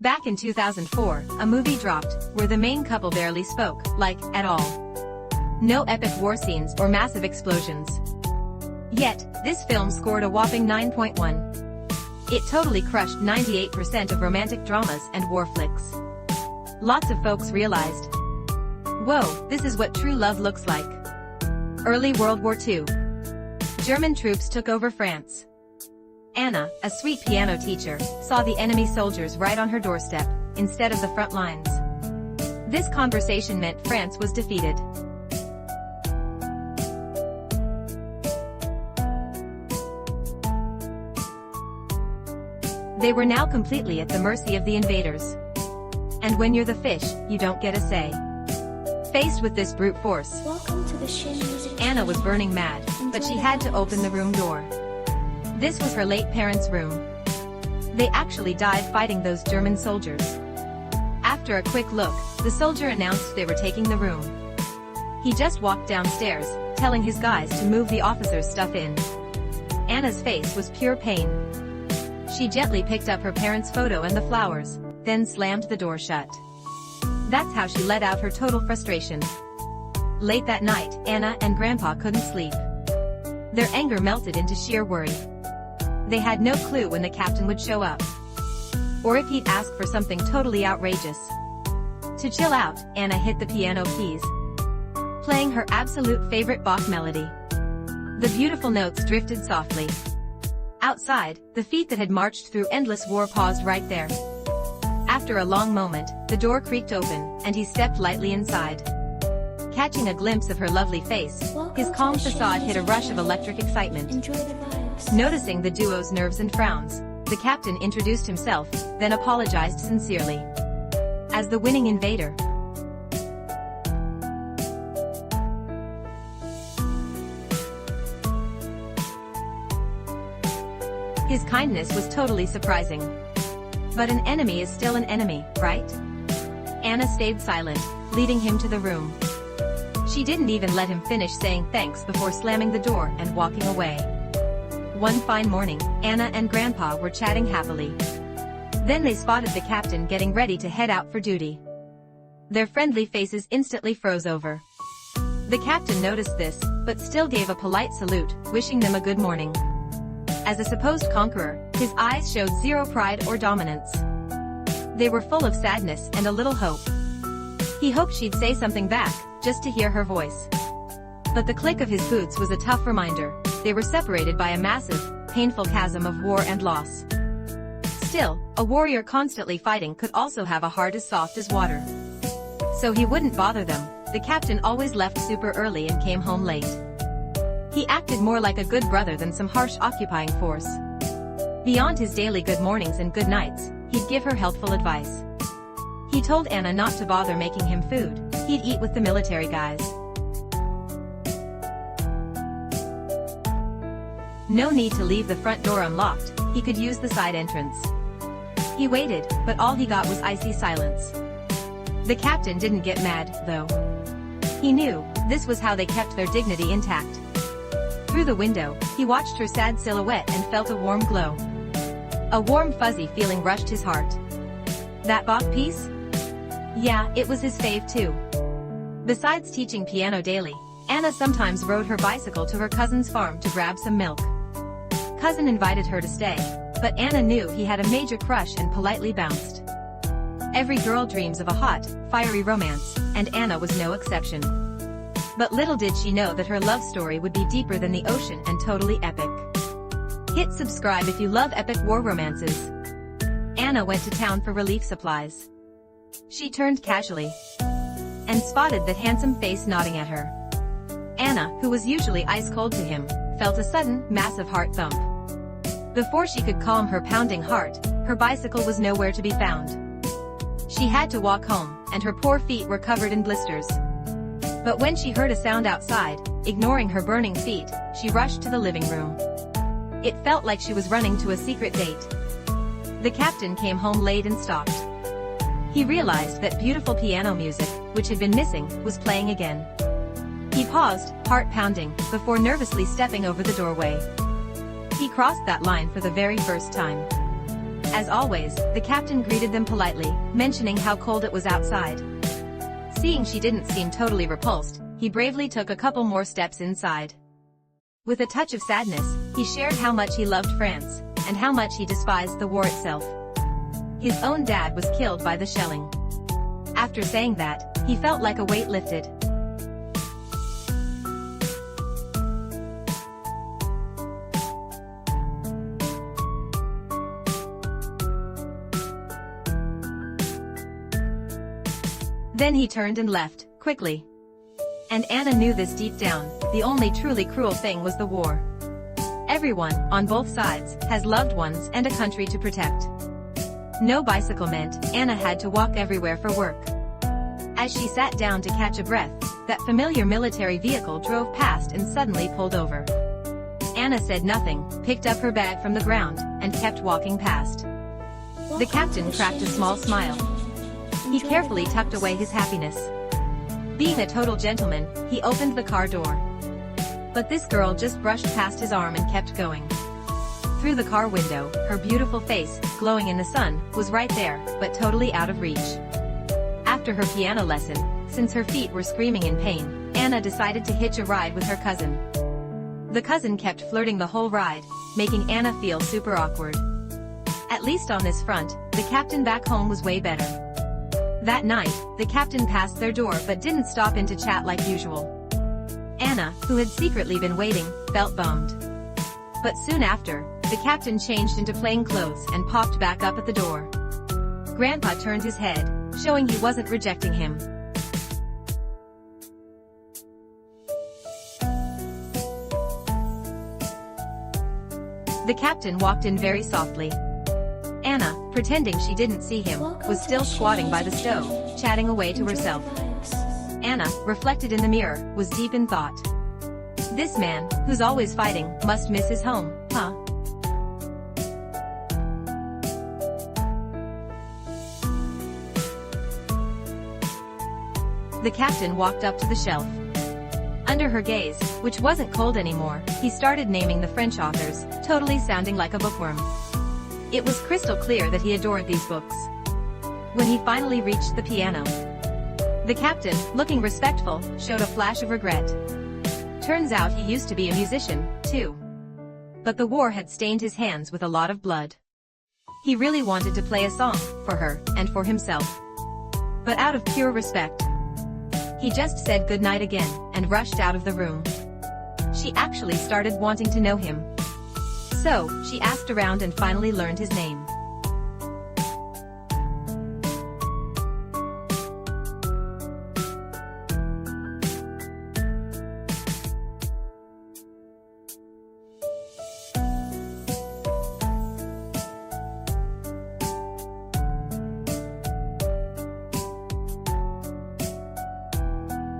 Back in 2004, a movie dropped, where the main couple barely spoke, at all. No epic war scenes or massive explosions. Yet, this film scored a whopping 9.1. It totally crushed 98% of romantic dramas and war flicks. Lots of folks realized, whoa, this is what true love looks like. Early World War II. German troops took over France. Anna, a sweet piano teacher, saw the enemy soldiers right on her doorstep, instead of the front lines. This conversation meant France was defeated. They were now completely at the mercy of the invaders. And when you're the fish, you don't get a say. Faced with this brute force, Anna was burning mad, but she had to open the room door. This was her late parents' room. They actually died fighting those German soldiers. After a quick look, the soldier announced they were taking the room. He just walked downstairs, telling his guys to move the officer's stuff in. Anna's face was pure pain. She gently picked up her parents' photo and the flowers, then slammed the door shut. That's how she let out her total frustration. Late that night, Anna and Grandpa couldn't sleep. Their anger melted into sheer worry. They had no clue when the captain would show up, or if he'd ask for something totally outrageous. To chill out, Anna hit the piano keys, playing her absolute favorite Bach melody. The beautiful notes drifted softly. Outside, the feet that had marched through endless war paused right there. After a long moment, the door creaked open, and he stepped lightly inside. Catching a glimpse of her lovely face, his calm facade hit a rush of electric excitement. Noticing the duo's nerves and frowns, the captain introduced himself, then apologized sincerely. As the winning invader, his kindness was totally surprising. But an enemy is still an enemy, right? Anna stayed silent, leading him to the room. She didn't even let him finish saying thanks before slamming the door and walking away. One fine morning, Anna and Grandpa were chatting happily. Then they spotted the captain getting ready to head out for duty. Their friendly faces instantly froze over. The captain noticed this, but still gave a polite salute, wishing them a good morning. As a supposed conqueror, his eyes showed zero pride or dominance. They were full of sadness and a little hope. He hoped she'd say something back, just to hear her voice. But the click of his boots was a tough reminder. They were separated by a massive, painful chasm of war and loss. Still, a warrior constantly fighting could also have a heart as soft as water. So he wouldn't bother them. The captain always left super early and came home late. He acted more like a good brother than some harsh occupying force. Beyond his daily good mornings and good nights, he'd give her helpful advice. He told Anna not to bother making him food. He'd eat with the military guys. No need to leave the front door unlocked, he could use the side entrance. He waited, but all he got was icy silence. The captain didn't get mad, though. He knew, this was how they kept their dignity intact. Through the window, he watched her sad silhouette and felt a warm glow. A warm fuzzy feeling rushed his heart. That Bach piece? Yeah, it was his fave too. Besides teaching piano daily, Anna sometimes rode her bicycle to her cousin's farm to grab some milk. Cousin invited her to stay, but Anna knew he had a major crush and politely bounced. Every girl dreams of a hot, fiery romance, and Anna was no exception. But little did she know that her love story would be deeper than the ocean and totally epic. Hit subscribe if you love epic war romances. Anna went to town for relief supplies. She turned casually and spotted that handsome face nodding at her. Anna, who was usually ice cold to him, felt a sudden, massive heart thump. Before she could calm her pounding heart, her bicycle was nowhere to be found. She had to walk home, and her poor feet were covered in blisters. But when she heard a sound outside, ignoring her burning feet, she rushed to the living room. It felt like she was running to a secret date. The captain came home late and stopped. He realized that beautiful piano music, which had been missing, was playing again. He paused, heart pounding, before nervously stepping over the doorway. He crossed that line for the very first time. As always, the captain greeted them politely, mentioning how cold it was outside. Seeing she didn't seem totally repulsed, he bravely took a couple more steps inside. With a touch of sadness, he shared how much he loved France, and how much he despised the war itself. His own dad was killed by the shelling. After saying that, he felt like a weight lifted. Then he turned and left, quickly. And Anna knew this deep down, the only truly cruel thing was the war. Everyone, on both sides, has loved ones and a country to protect. No bicycle meant Anna had to walk everywhere for work. As she sat down to catch a breath, that familiar military vehicle drove past and suddenly pulled over. Anna said nothing, picked up her bag from the ground, and kept walking past. The captain cracked a small smile. He carefully tucked away his happiness. Being a total gentleman, he opened the car door. But this girl just brushed past his arm and kept going. Through the car window, her beautiful face, glowing in the sun, was right there, but totally out of reach. After her piano lesson, since her feet were screaming in pain, Anna decided to hitch a ride with her cousin. The cousin kept flirting the whole ride, making Anna feel super awkward. At least on this front, the captain back home was way better. That night, the captain passed their door but didn't stop in to chat like usual. Anna, who had secretly been waiting, felt bummed. But soon after, the captain changed into plain clothes and popped back up at the door. Grandpa turned his head, showing he wasn't rejecting him. The captain walked in very softly. Anna, pretending she didn't see him, was still squatting by the stove, chatting away to herself. Anna, reflected in the mirror, was deep in thought. This man, who's always fighting, must miss his home, huh? The captain walked up to the shelf. Under her gaze, which wasn't cold anymore, he started naming the French authors, totally sounding like a bookworm. It was crystal clear that he adored these books. When he finally reached the piano, the captain, looking respectful, showed a flash of regret. Turns out he used to be a musician, too. But the war had stained his hands with a lot of blood. He really wanted to play a song, for her, and for himself. But out of pure respect, he just said goodnight again, and rushed out of the room. She actually started wanting to know him. So, she asked around and finally learned his name.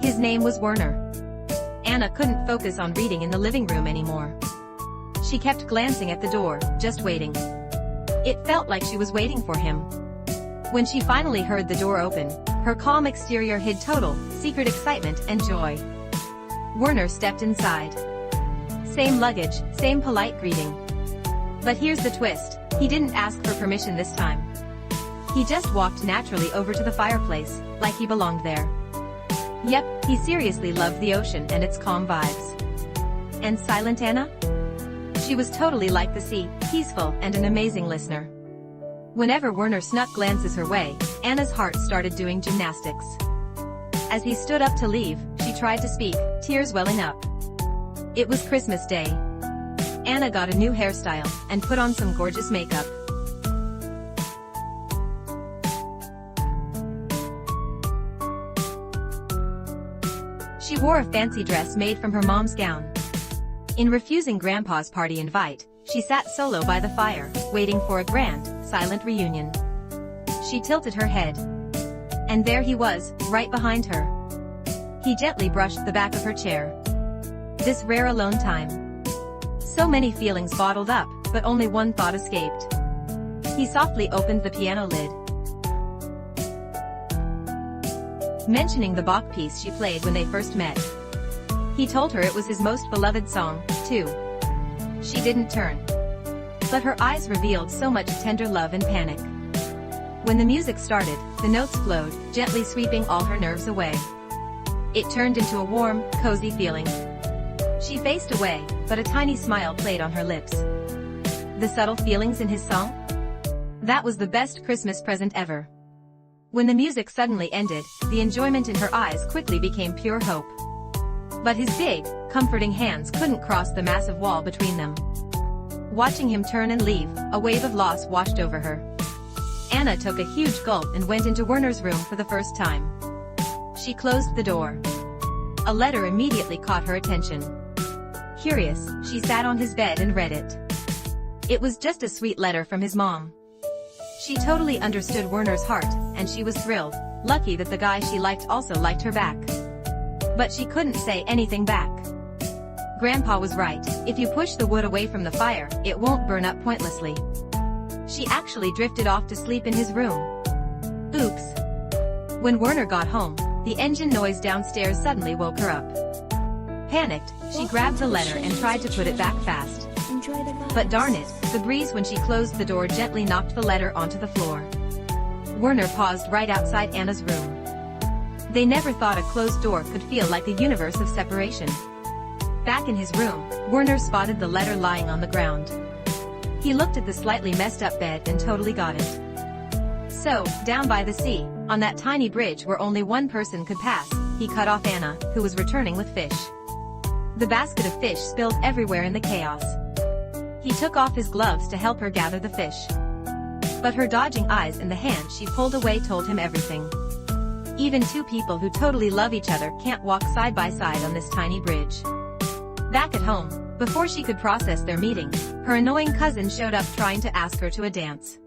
His name was Werner. Anna couldn't focus on reading in the living room anymore. She kept glancing at the door, just waiting. It felt like she was waiting for him. When she finally heard the door open, her calm exterior hid total, secret excitement and joy. Werner stepped inside. Same luggage, same polite greeting. But here's the twist, he didn't ask for permission this time. He just walked naturally over to the fireplace, like he belonged there. Yep, he seriously loved the ocean and its calm vibes. And silent Anna? She was totally like the sea, peaceful and an amazing listener. Whenever Werner snuck glances her way, Anna's heart started doing gymnastics. As he stood up to leave, she tried to speak, tears welling up. It was Christmas Day. Anna got a new hairstyle, and put on some gorgeous makeup. She wore a fancy dress made from her mom's gown. In refusing Grandpa's party invite, she sat solo by the fire, waiting for a grand, silent reunion. She tilted her head. And there he was, right behind her. He gently brushed the back of her chair. This rare alone time. So many feelings bottled up, but only one thought escaped. He softly opened the piano lid. Mentioning the Bach piece she played when they first met. He told her it was his most beloved song, too. She didn't turn. but her eyes revealed so much tender love and panic. When the music started, the notes flowed, gently sweeping all her nerves away. It turned into a warm, cozy feeling. She faced away, but a tiny smile played on her lips. The subtle feelings in his song? That was the best Christmas present ever. When the music suddenly ended, the enjoyment in her eyes quickly became pure hope. But his big, comforting hands couldn't cross the massive wall between them. Watching him turn and leave, a wave of loss washed over her. Anna took a huge gulp and went into Werner's room for the first time. She closed the door. A letter immediately caught her attention. Curious, she sat on his bed and read it. It was just a sweet letter from his mom. She totally understood Werner's heart, and she was thrilled, lucky that the guy she liked also liked her back. But she couldn't say anything back. Grandpa was right, if you push the wood away from the fire, it won't burn up pointlessly. She actually drifted off to sleep in his room. Oops. When Werner got home, the engine noise downstairs suddenly woke her up. Panicked, she grabbed the letter and tried to put it back fast. But darn it, the breeze when she closed the door gently knocked the letter onto the floor. Werner paused right outside Anna's room. They never thought a closed door could feel like a universe of separation. Back in his room, Werner spotted the letter lying on the ground. He looked at the slightly messed up bed and totally got it. So, down by the sea, on that tiny bridge where only one person could pass, he cut off Anna, who was returning with fish. The basket of fish spilled everywhere in the chaos. He took off his gloves to help her gather the fish. But her dodging eyes and the hand she pulled away told him everything. Even two people who totally love each other can't walk side by side on this tiny bridge. Back at home, before she could process their meeting, her annoying cousin showed up trying to ask her to a dance.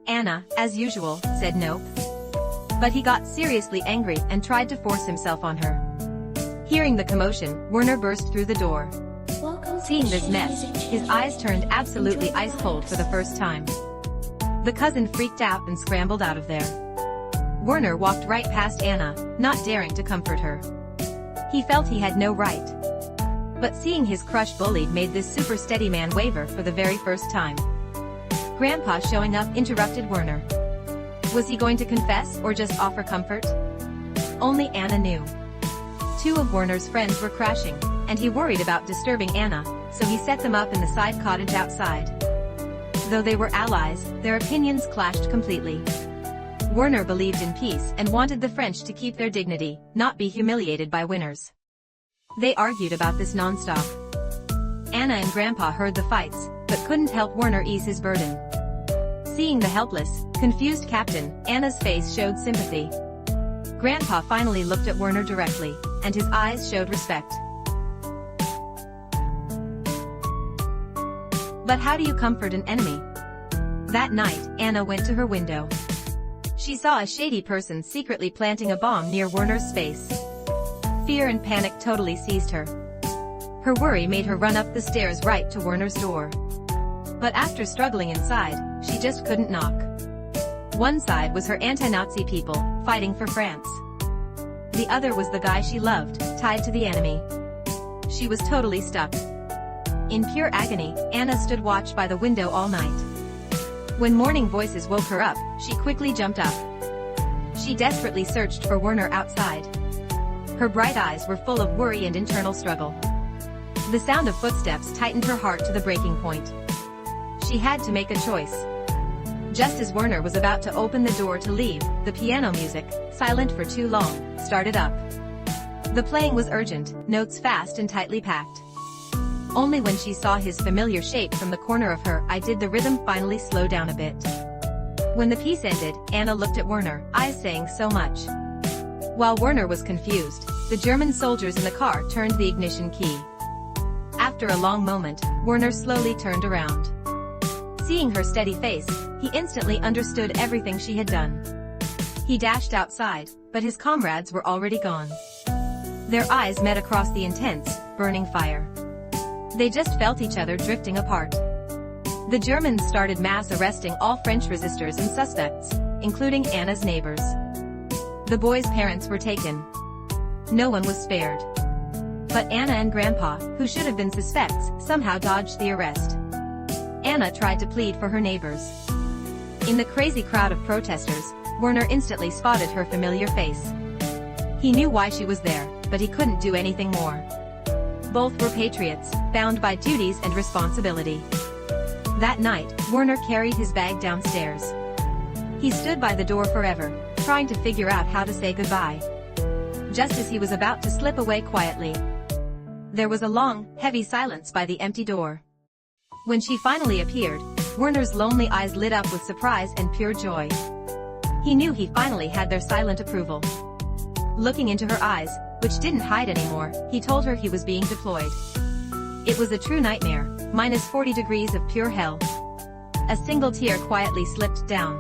Anna, as usual, said nope. But he got seriously angry and tried to force himself on her. Hearing the commotion, Werner burst through the door. Seeing this mess, his eyes turned absolutely ice cold for the first time. The cousin freaked out and scrambled out of there. Werner walked right past Anna, not daring to comfort her. He felt he had no right. But seeing his crush bullied made this super steady man waver for the very first time. Grandpa showing up interrupted Werner. Was he going to confess or just offer comfort? Only Anna knew. Two of Werner's friends were crashing, and he worried about disturbing Anna, so he set them up in the side cottage outside. Though they were allies, their opinions clashed completely. Werner believed in peace and wanted the French to keep their dignity, not be humiliated by winners. They argued about this non-stop. Anna and Grandpa heard the fights, but couldn't help Werner ease his burden. Seeing the helpless, confused captain, Anna's face showed sympathy. Grandpa finally looked at Werner directly, and his eyes showed respect. But how do you comfort an enemy? That night, Anna went to her window. She saw a shady person secretly planting a bomb near Werner's space. Fear and panic totally seized her. Her worry made her run up the stairs right to Werner's door. But after struggling inside, she just couldn't knock. One side was her anti-Nazi people, fighting for France. The other was the guy she loved, tied to the enemy. She was totally stuck. In pure agony, Anna stood watch by the window all night. When morning voices woke her up, she quickly jumped up. She desperately searched for Werner outside. Her bright eyes were full of worry and internal struggle. The sound of footsteps tightened her heart to the breaking point. She had to make a choice. Just as Werner was about to open the door to leave, the piano music, silent for too long, started up. The playing was urgent, notes fast and tightly packed. Only when she saw his familiar shape from the corner of her eye did the rhythm finally slow down a bit. When the piece ended, Anna looked at Werner, eyes saying so much. While Werner was confused, the German soldiers in the car turned the ignition key. After a long moment, Werner slowly turned around. Seeing her steady face, he instantly understood everything she had done. He dashed outside, but his comrades were already gone. Their eyes met across the intense, burning fire. They just felt each other drifting apart. The Germans started mass arresting all French resistors and suspects, including Anna's neighbors. The boys' parents were taken. No one was spared. But Anna and Grandpa, who should have been suspects, somehow dodged the arrest. Anna tried to plead for her neighbors. In the crazy crowd of protesters, Werner instantly spotted her familiar face. He knew why she was there, but he couldn't do anything more. Both were patriots, bound by duties and responsibility. That night, Werner carried his bag downstairs. He stood by the door forever, trying to figure out how to say goodbye. Just as he was about to slip away quietly, there was a long, heavy silence by the empty door. When she finally appeared, Werner's lonely eyes lit up with surprise and pure joy. He knew he finally had their silent approval. Looking into her eyes, which didn't hide anymore, he told her he was being deployed. It was a true nightmare, minus 40 degrees of pure hell. A single tear quietly slipped down.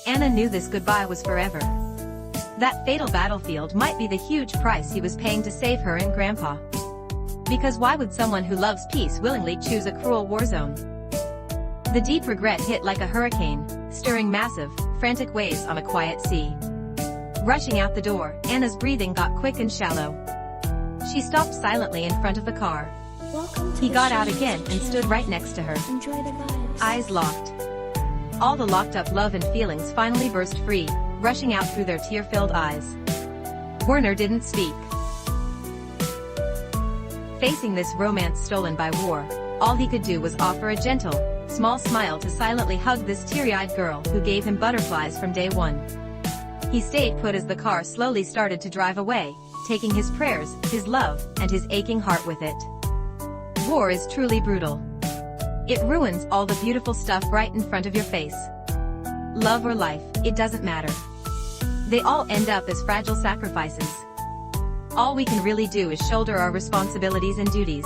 Anna knew this goodbye was forever. That fatal battlefield might be the huge price he was paying to save her and Grandpa. Because why would someone who loves peace willingly choose a cruel war zone? The deep regret hit like a hurricane, stirring massive, frantic waves on a quiet sea. Rushing out the door, Anna's breathing got quick and shallow. She stopped silently in front of the car. He got out again and stood right next to her. Enjoy the vibes. Eyes locked. All the locked-up love and feelings finally burst free, rushing out through their tear-filled eyes. Werner didn't speak. Facing this romance stolen by war, all he could do was offer a gentle, small smile to silently hug this teary-eyed girl who gave him butterflies from day one. He stayed put as the car slowly started to drive away, taking his prayers, his love, and his aching heart with it. War is truly brutal. It ruins all the beautiful stuff right in front of your face. Love or life, it doesn't matter. They all end up as fragile sacrifices. All we can really do is shoulder our responsibilities and duties.